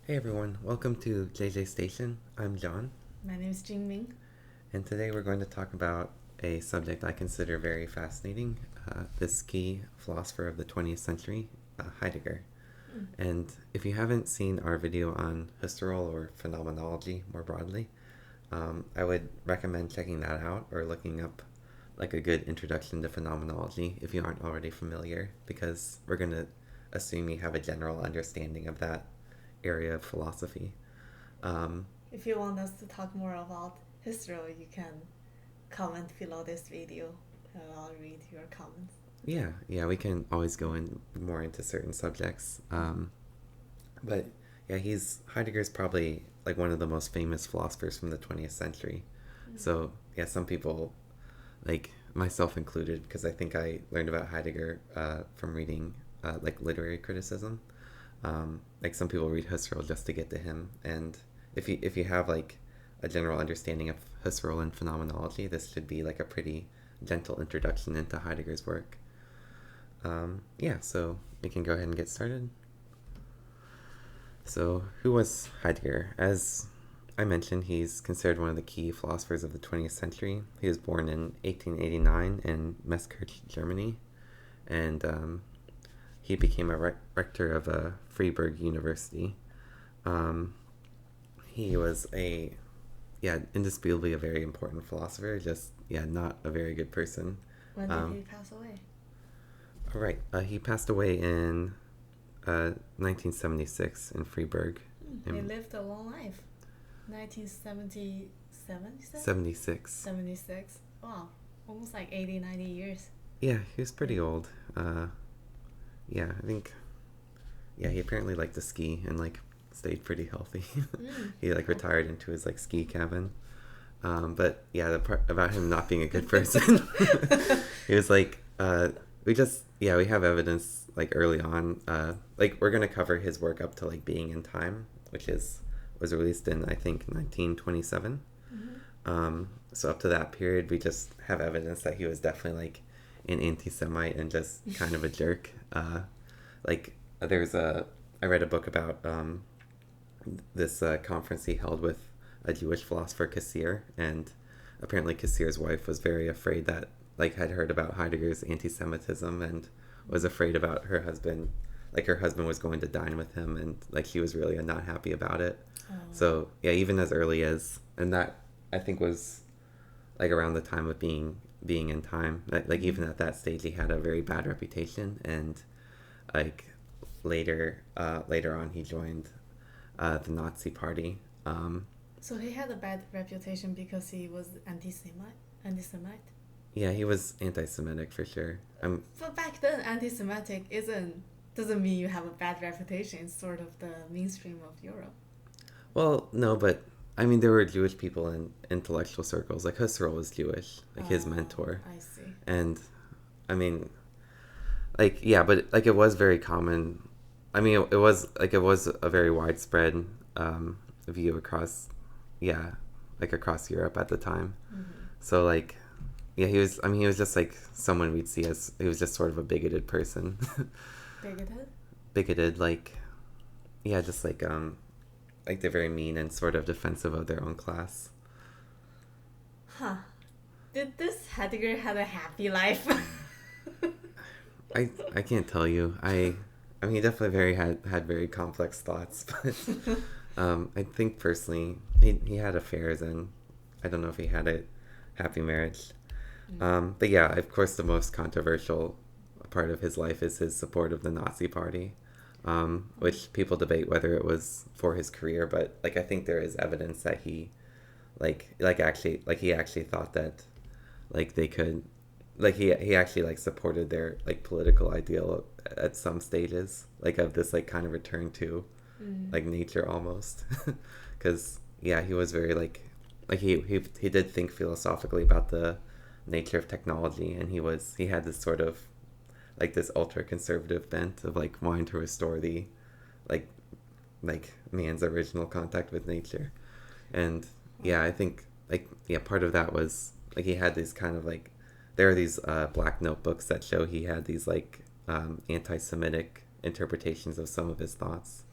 Hey everyone, welcome to JJ Station. I'm John, My name is Jingming. and today we're going to talk about a subject I consider very fascinating, this key philosopher of the 20th century, Heidegger. Mm. And if you haven't seen our video on Husserl or phenomenology more broadly, I would recommend checking that out or looking up like a good introduction to phenomenology if you aren't already familiar, because we're going to assume you have a general understanding of that area of philosophy. Um, If you want us to talk more about history, you can comment below this video and I'll read your comments. yeah, we can always go in more into certain subjects. But yeah, he's Heidegger's probably like one of the most famous philosophers from the 20th century. Mm. So yeah, some people, like myself included, because I think I learned about Heidegger from reading like literary criticism. Like some people read Husserl just to get to him, and if you have like a general understanding of Husserl and phenomenology, this should be like a pretty gentle introduction into Heidegger's work. Yeah, so we can go ahead and get started. So, who was Heidegger? As I mentioned, he's considered one of the key philosophers of the 20th century. He was born in 1889 in Meskirch, Germany, and he became a rector of Freiburg University. Um, he was indisputably a very important philosopher, just, not a very good person. When did Um, he pass away? all right, he passed away in 1976 in Freiburg. He In lived a long life. 1977, you said? 76. 76. Wow. Almost like 80, 90 years. Yeah, he was Yeah. pretty old. Yeah, I think. Yeah, he apparently liked to ski and like stayed pretty healthy. Mm. He like retired into his like ski cabin. But yeah, the part about him not being a good person, he was like, we have evidence like early on. Like we're gonna cover his work up to like Being in Time, which is was released in I think 1927. Mm-hmm. So up to that period, we just have evidence that he was definitely like an anti-Semite and just kind of a jerk. Like there's a I read a book about this conference he held with a Jewish philosopher Kassir, and apparently Kassir's wife was very afraid that like had heard about Heidegger's anti-Semitism and was afraid about her husband. Like her husband was going to dine with him, and like she was really not happy about it. Oh. So yeah, even as early as and that I think was like around the time of being in time. Like Mm. even at that stage, he had a very bad reputation, and like later on, he joined the Nazi Party. So he had a bad reputation because he was anti-Semite? Anti-Semite? Yeah, he was anti-Semitic for sure. But back then, anti-Semitic doesn't mean you have a bad reputation. It's sort of the mainstream of Europe. Well, no, but I mean there were Jewish people in intellectual circles. Like Husserl was Jewish, like his mentor, I see. and I mean, like yeah, but like it was very common. I mean, it was a very widespread view across, yeah, like across Europe at the time. Mm-hmm. So like, yeah, he was. I mean, he was just like someone we'd see as he was just sort of a bigoted person, Bigoted? bigoted like, yeah, just like they're very mean and sort of defensive of their own class. Huh. Did this Heidegger have a happy life? I can't tell you. I mean, he definitely had very complex thoughts, but I think personally he had affairs, and I don't know if he had a happy marriage. Mm. But yeah, of course, the most controversial part of his life is his support of the Nazi Party, which people debate whether it was for his career, but like I think there is evidence that he he actually thought that like they could like he actually like supported their like political ideal at some stages like of this like kind of return to Mm. like nature almost because yeah he was very like he did think philosophically about the nature of technology, and he had this sort of like this ultra conservative bent of like wanting to restore the like man's original contact with nature. And yeah, I think like yeah, part of that was like he had these kind of like there are these black notebooks that show he had these like anti-Semitic interpretations of some of his thoughts.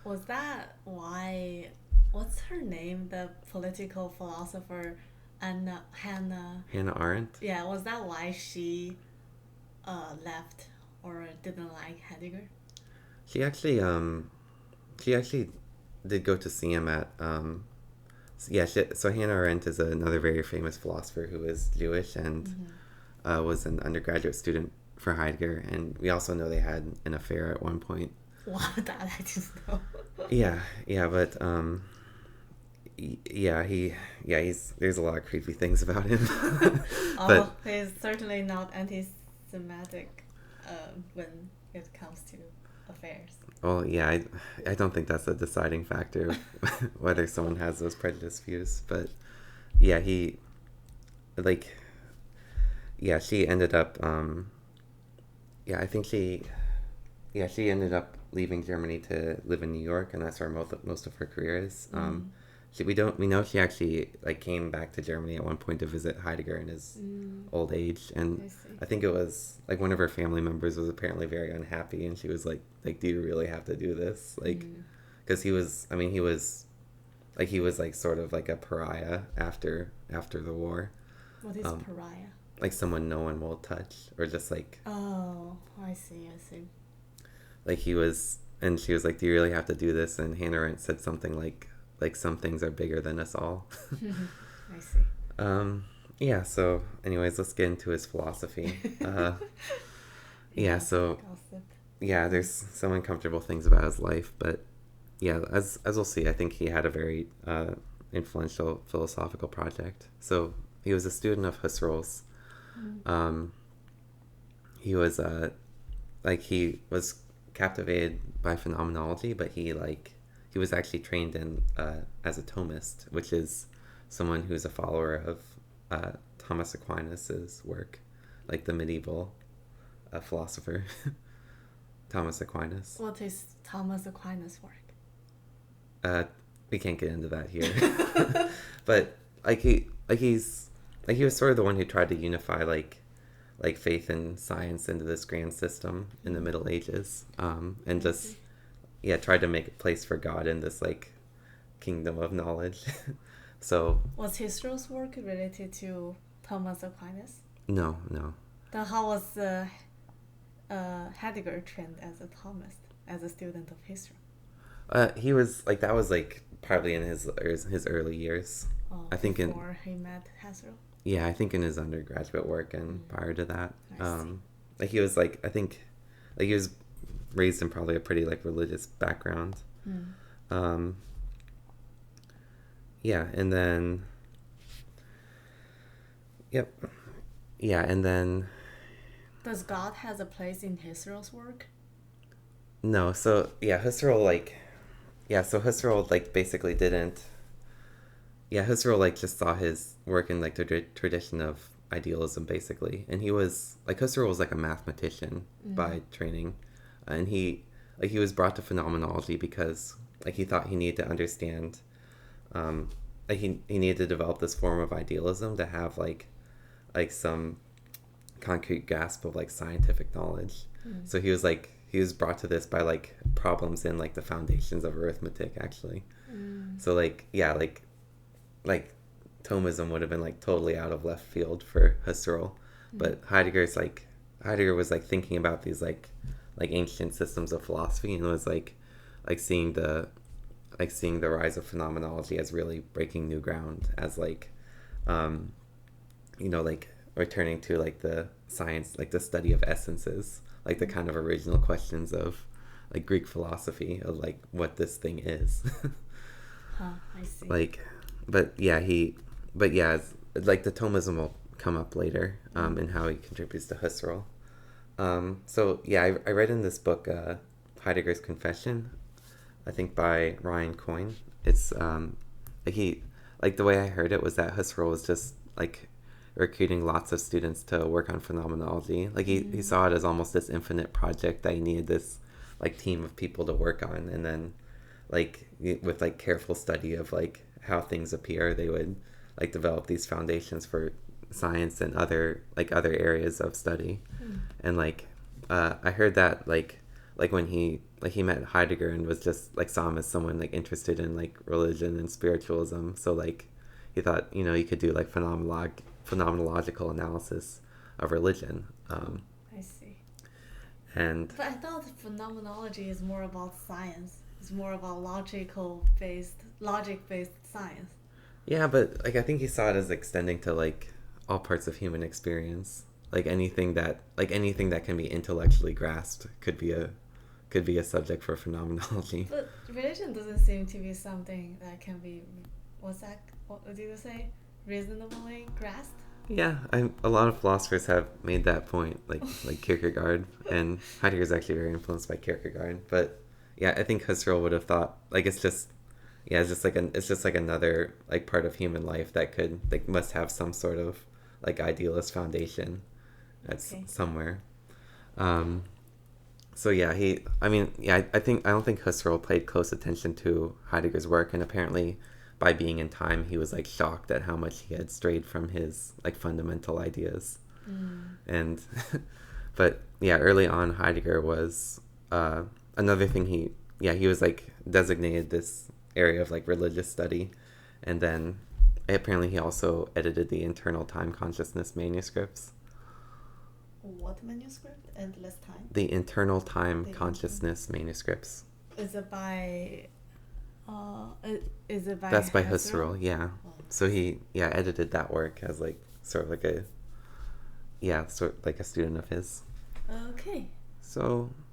Was that why? What's her name? The political philosopher, Anna Hannah. Hannah Arendt. Yeah, was that why she left or didn't like Heidegger? She actually she actually did go to see him at so Hannah Arendt is another very famous philosopher who is Jewish and was an undergraduate student for Heidegger, and we also know they had an affair at one point. Wow, that I didn't know. Yeah, but he's there's a lot of creepy things about him. Oh, he's certainly not anti-Semitic when it comes to affairs. Well, yeah, I don't think that's a deciding factor of whether someone has those prejudiced views, but yeah, she ended up I think she ended up leaving Germany to live in New York, and that's where most of her career is. We know she actually like came back to Germany at one point to visit Heidegger in his old age, and I think it was like one of her family members was apparently very unhappy, and she was like, do you really have to do this? Like, because he was like sort of like a pariah after the war. What is pariah? Like someone no one will touch, or just like. Oh, I see. Like he was, and she was like, "Do you really have to do this?" And Hannah Arendt said something like some things are bigger than us all. I see. Yeah. So, anyways, let's get into his philosophy. So Gossip. yeah, there's some uncomfortable things about his life, but yeah, as we'll see, I think he had a very influential philosophical project. So he was a student of Husserl's. He was captivated by phenomenology, but he was actually trained in as a Thomist, which is someone who's a follower of Thomas Aquinas's work, like the medieval philosopher Thomas Aquinas. What is Thomas Aquinas' work? We can't get into that here, but he was sort of the one who tried to unify like faith and science into this grand system in the Middle Ages, and just tried to make a place for God in this like kingdom of knowledge. So was Husserl's work related to Thomas Aquinas? No. Then how was Heidegger trained as a Thomist, as a student of Husserl? He was like that was like probably in his early years. I think before he met Husserl. Yeah, I think in his undergraduate work and prior to that, like he was he was raised in probably a pretty like religious background. And then, and then. Does God has a place in Husserl's work? No, so Husserl Husserl like basically didn't. Yeah, Husserl like just saw his work in like the tradition of idealism basically, and Husserl was like a mathematician by training, and he was brought to phenomenology because like he thought he needed to understand, he needed to develop this form of idealism to have like some concrete grasp of like scientific knowledge. So he was brought to this by like problems in like the foundations of arithmetic actually. So like Thomism would have been like totally out of left field for Husserl, but Heidegger was like thinking about these like ancient systems of philosophy, and was like seeing the rise of phenomenology as really breaking new ground, as like returning to like the science, like the study of essences, like the kind of original questions of like Greek philosophy of like what this thing is. I see. Like the Thomism will come up later in how he contributes to Husserl. I read in this book Heidegger's Confession, I think by Ryan Coyne. It's the way I heard it was that Husserl was just like recruiting lots of students to work on phenomenology. Like he saw it as almost this infinite project that he needed this like team of people to work on, and then like with like careful study of like how things appear, they would like develop these foundations for science and other areas of study. And like I heard that like like when he met Heidegger and was just like saw him as someone like interested in like religion and spiritualism. So like he thought, you know, he could do like phenomenological analysis of religion. I see. And But I thought phenomenology is more about science. It's more about logic based science. yeah, but like I think he saw it as extending to like all parts of human experience. Anything that can be intellectually grasped could be a subject for phenomenology. But religion doesn't seem to be something that can be, what's that? What did you say? Reasonably grasped? Yeah, a lot of philosophers have made that point, like Kierkegaard, and Heidegger is actually very influenced by Kierkegaard. But yeah, I think Husserl would have thought like it's just like another like part of human life that could like must have some sort of like idealist foundation that's Okay. somewhere. Um, so yeah, I don't think Husserl paid close attention to Heidegger's work, and apparently, by being in time, he was like shocked at how much he had strayed from his like fundamental ideas. Mm. And, but yeah, early on, Heidegger was another thing. He was like designated this area of like religious study, and then apparently he also edited the internal time consciousness manuscripts. What manuscript? Endless time? The internal time The consciousness manuscripts. Is it by uh is it by That's by Husserl? Husserl, yeah. Oh, So he edited that work as like sort of like a sort of like a student of his. okay. So